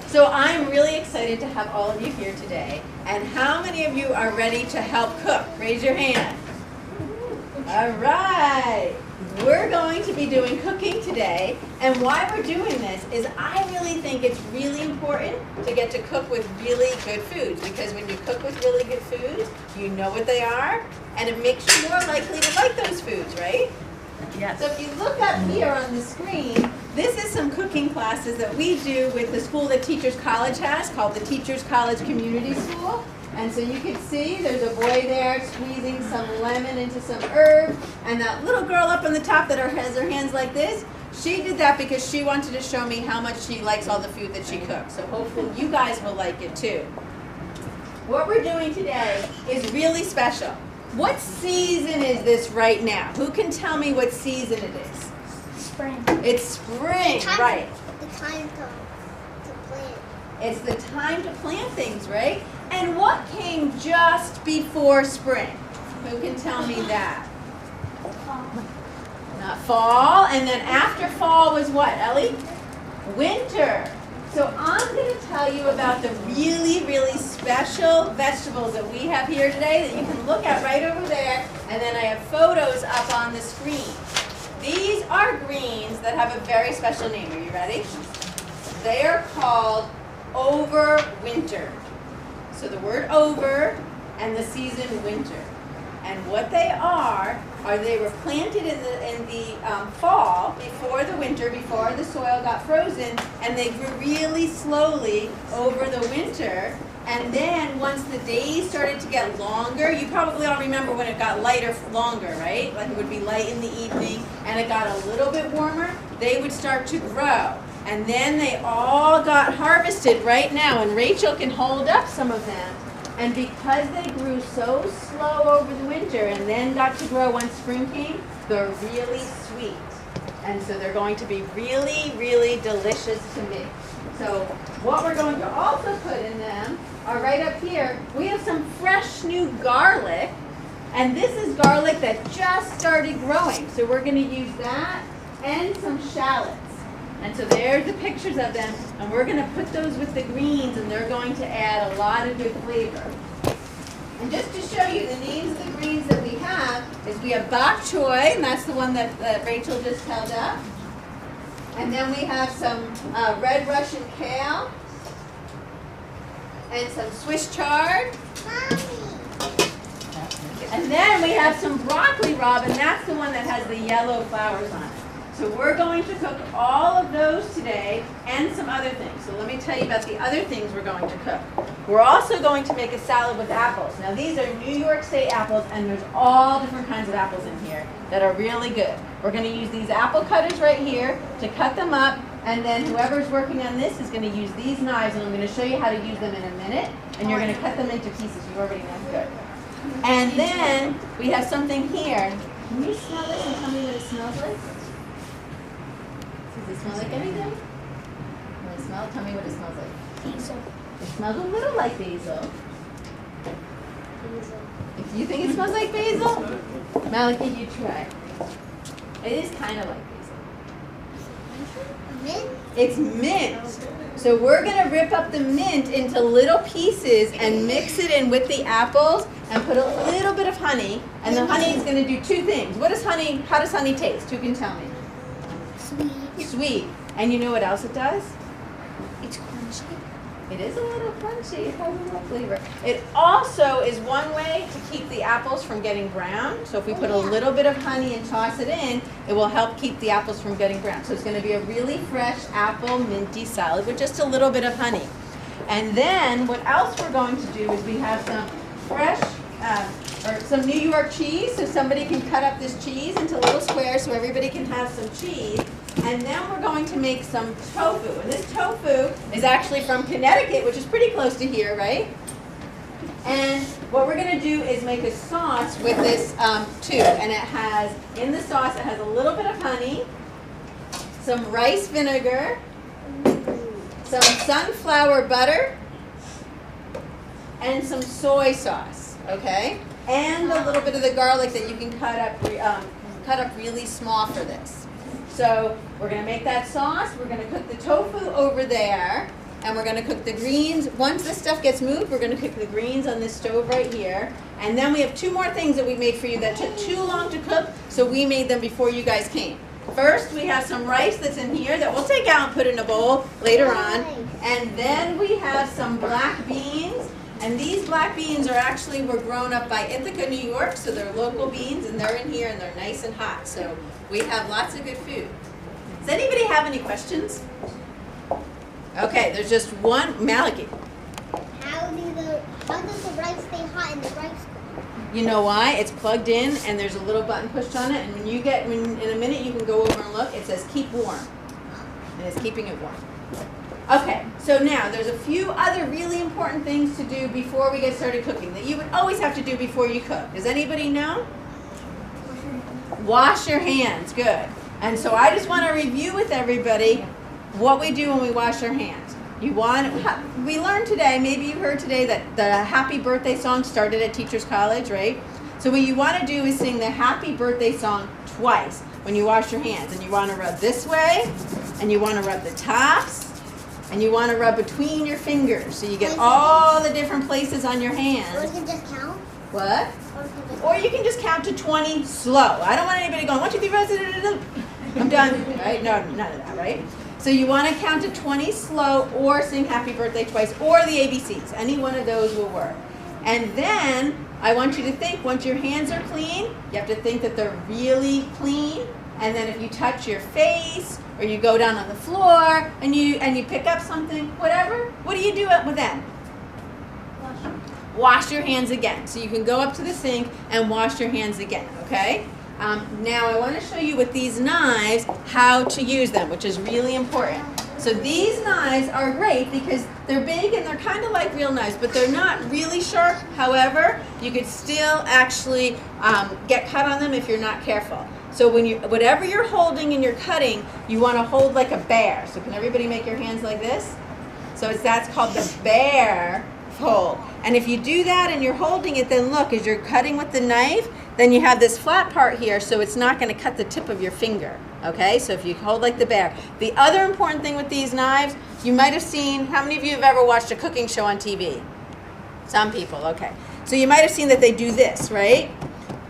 So I'm really excited to have all of you here today. And how many of you are ready to help cook? Raise your hand. All right. We're going to be doing cooking today. And why we're doing this is I really think it's really important to get to cook with really good foods. Because when you cook with really good foods, you know what they are. And it makes you more likely to like those foods, right? Yes. So if you look up here on the screen, this is some cooking classes that we do with the school that Teachers College has called the Teachers College Community School. And so you can see there's a boy there squeezing some lemon into some herb. And that little girl up on the top that has her hands like this, she did that because she wanted to show me how much she likes all the food that she cooks. So hopefully you guys will like it too. What we're doing today is really special. What season is this right now? Who can tell me what season it is? Spring. It's spring, right. The time to plant. It's the time to plant things, right? And what came just before spring? Who can tell me that? Fall. Not fall, and then after fall was what, Ellie? Winter. So I'm going to tell you about the really, really special vegetables that we have here today that you can look at right over there, and then I have photos up on the screen. These are greens that have a very special name. Are you ready? They are called overwintered. So the word over and the season winter. And what they are they were planted in the fall before the winter, before the soil got frozen, and they grew really slowly over the winter. And then once the days started to get longer, you probably all remember when it got lighter longer, right? Like it would be light in the evening and it got a little bit warmer, they would start to grow. And then they all got harvested right now, and Rachel can hold up some of them. And because they grew so slow over the winter and then got to grow once spring came, they're really sweet. And so they're going to be really, really delicious to me. So what we're going to also put in them are right up here. We have some fresh new garlic. And this is garlic that just started growing. So we're going to use that and some shallots. And so there's the pictures of them, and we're going to put those with the greens, and they're going to add a lot of good flavor. And just to show you the names of the greens that we have, is we have bok choy, and that's the one that Rachel just held up. And then we have some red Russian kale, and some Swiss chard. And then we have some broccoli rabe, and that's the one that has the yellow flowers on it. So we're going to cook all of those today and some other things. So let me tell you about the other things we're going to cook. We're also going to make a salad with apples. Now these are New York State apples, and there's all different kinds of apples in here that are really good. We're going to use these apple cutters right here to cut them up, and then whoever's working on this is going to use these knives, and I'm going to show you how to use them in a minute, and you're going to cut them into pieces. You already know. Good. And then we have something here. Can you smell this and tell me what it smells like? Does it smell like anything? Want to smell? Tell me what it smells like. Basil. It smells a little like basil. Basil. If you think it smells like basil, Maliki, you try. It is kind of like basil. Mint? It's mint. So we're going to rip up the mint into little pieces and mix it in with the apples and put a little bit of honey. And the honey is going to do two things. How does honey taste? Who can tell me? Sweet. Sweet. And you know what else it does? It's crunchy. It is a little crunchy. It has a little flavor. It also is one way to keep the apples from getting brown. So if we put a little bit of honey and toss it in, it will help keep the apples from getting brown. So it's going to be a really fresh apple minty salad with just a little bit of honey. And then what else we're going to do is we have some fresh or some New York cheese. So somebody can cut up this cheese into little squares so everybody can have some cheese. And then we're going to make some tofu. And this tofu is actually from Connecticut, which is pretty close to here, right? And what we're going to do is make a sauce with this too. And it has, in the sauce, it has a little bit of honey, some rice vinegar, some sunflower butter, and some soy sauce, okay? And a little bit of the garlic that you can cut up really small for this. So we're going to make that sauce. We're going to cook the tofu over there. and we're gonna cook the greens. Once this stuff gets moved, we're gonna cook the greens on this stove right here. And then we have 2 more things that we made for you that took too long to cook, so we made them before you guys came. First, we have some rice that's in here that we'll take out and put in a bowl later on. And then we have some black beans. And these black beans were grown up by Ithaca, New York, so they're local beans, and they're in here, and they're nice and hot. So we have lots of good food. Does anybody have any questions? Okay, there's just one. Malachi. How does the rice stay hot in the rice cooker? You know why? It's plugged in, and there's a little button pushed on it, and in a minute you can go over and look. It says keep warm, and it's keeping it warm. Okay, so now there's a few other really important things to do before we get started cooking that you would always have to do before you cook. Does anybody know? Wash your hands, good. And so I just want to review with everybody what we do when we wash our hands. We learned today, maybe you heard today, that the happy birthday song started at Teachers College, right? So what you want to do is sing the happy birthday song twice when you wash your hands. And you want to rub this way, and you want to rub the tops, and you want to rub between your fingers so you get all the different places on your hands. Or you can just count? What? Or you can just count to 20 slow. I don't want anybody going 1, 2, 3, 4, 5, I'm done. Right? No, none of that, right? So you want to count to 20 slow, or sing happy birthday twice, or the ABCs. Any one of those will work. And then I want you to think, once your hands are clean, you have to think that they're really clean. And then if you touch your face, or you go down on the floor, and you pick up something, whatever, what do you do with them? Wash your hands again. So you can go up to the sink and wash your hands again, okay? Now I want to show you with these knives how to use them, which is really important. So these knives are great because they're big and they're kind of like real knives, but they're not really sharp. However, you could still actually get cut on them if you're not careful. So whatever you're holding and you're cutting, you want to hold like a bear. So can everybody make your hands like this? So that's called the bear hold. And if you do that and you're holding it, then look, as you're cutting with the knife, then you have this flat part here, so it's not going to cut the tip of your finger. Okay, so if you hold like the bear. The other important thing with these knives, you might have seen, how many of you have ever watched a cooking show on TV? Some people, okay. So you might have seen that they do this, right?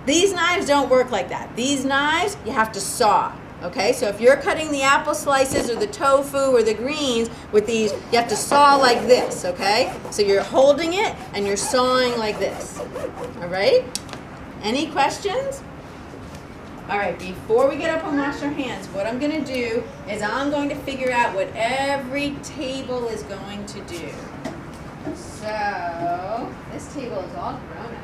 These knives don't work like that. These knives, you have to saw. Okay, so if you're cutting the apple slices or the tofu or the greens with these, you have to saw like this, okay? So you're holding it and you're sawing like this. All right? Any questions? All right, before we get up and wash our hands, what I'm going to do is I'm going to figure out what every table is going to do. So, this table is all grown-ups.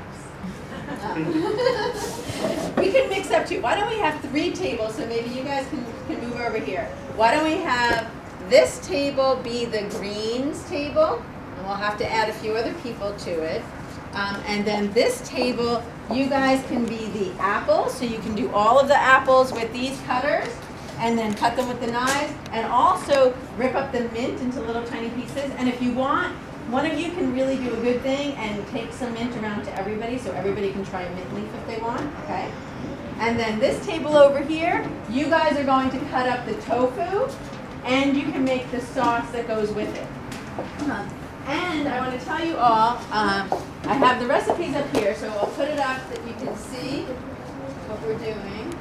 We can mix up too. Why don't we have 3 tables so maybe you guys can move over here. Why don't we have this table be the greens table, and we'll have to add a few other people to it. And then this table, you guys can be the apples, so you can do all of the apples with these cutters, and then cut them with the knives, and also rip up the mint into little tiny pieces. And if you want, one of you can really do a good thing and take some mint around to everybody, so everybody can try a mint leaf if they want, okay? And then this table over here, you guys are going to cut up the tofu, and you can make the sauce that goes with it. And I want to tell you all, I have the recipes up here, so I'll put it up that you can see what we're doing.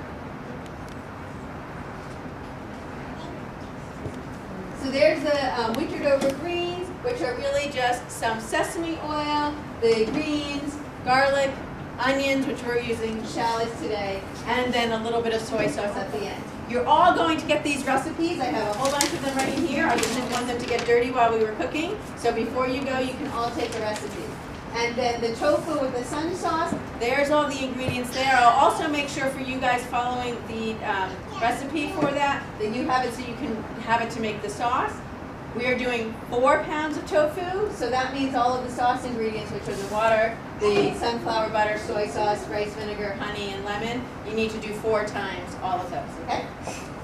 So there's the wintered over greens, which are really just some sesame oil, the greens, garlic, onions, which we're using shallots today, and then a little bit of soy sauce at the end. You're all going to get these recipes. I have a whole bunch of them right in here. I just didn't want them to get dirty while we were cooking. So before you go, you can all take a recipe. And then the tofu with the sun sauce, there's all the ingredients there. I'll also make sure for you guys following the recipe for that you have it so you can have it to make the sauce. We are doing 4 pounds of tofu, so that means all of the sauce ingredients, which are the water, the sunflower butter, soy sauce, rice vinegar, honey, and lemon. You need to do 4 times all of those, okay?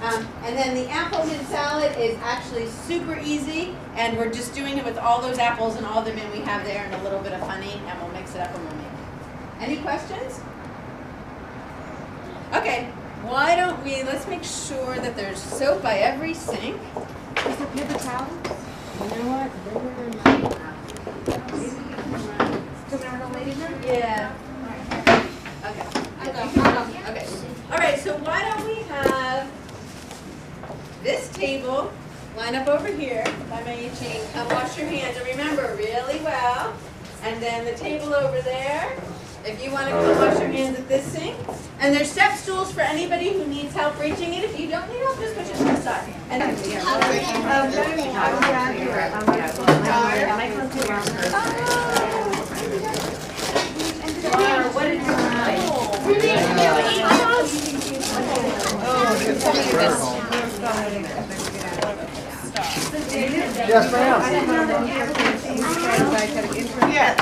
And then the apple mint salad is actually super easy, and we're just doing it with all those apples and all the mint we have there and a little bit of honey, and we'll mix it up and we'll make it. Any questions? Okay, why don't let's make sure that there's soap by every sink. Is there paper towels? Yeah. Okay. Okay. All right, so why don't we have this table line up over here by my chain. Come wash your hands and remember really well. And then the table over there, if you want to come wash your hands at this sink. And there's step stools for anybody who needs help reaching it. If you don't need help, just push it to the side. And then what did you Yes, ma'am. Yeah.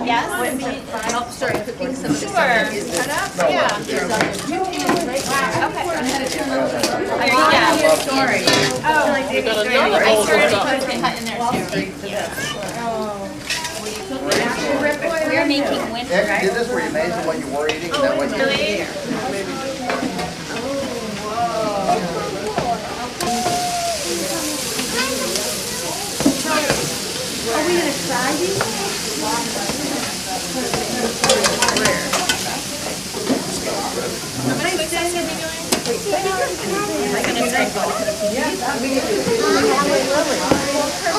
Yes. Help start cooking some of the stuff is cut up. Yeah. Okay. Yeah. Story. Oh, I started putting cut in there too. We're making winter, Yeah, you right? did this where you made what you were eating, and then what you Really? Are we gonna try these?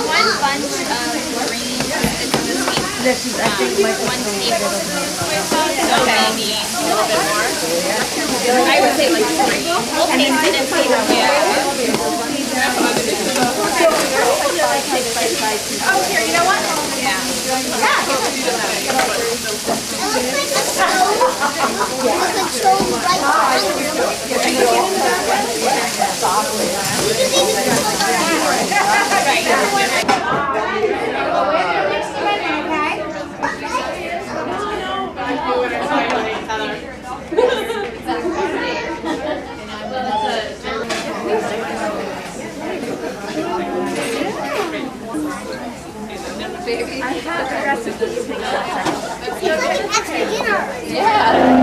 One bunch of green this is, I think, one tablespoon of soy sauce, so maybe a little bit more. I would say like 3. We'll taste it and see how we are. Oh, here, you know what? Yeah. Yeah. I have the recipe. Yeah.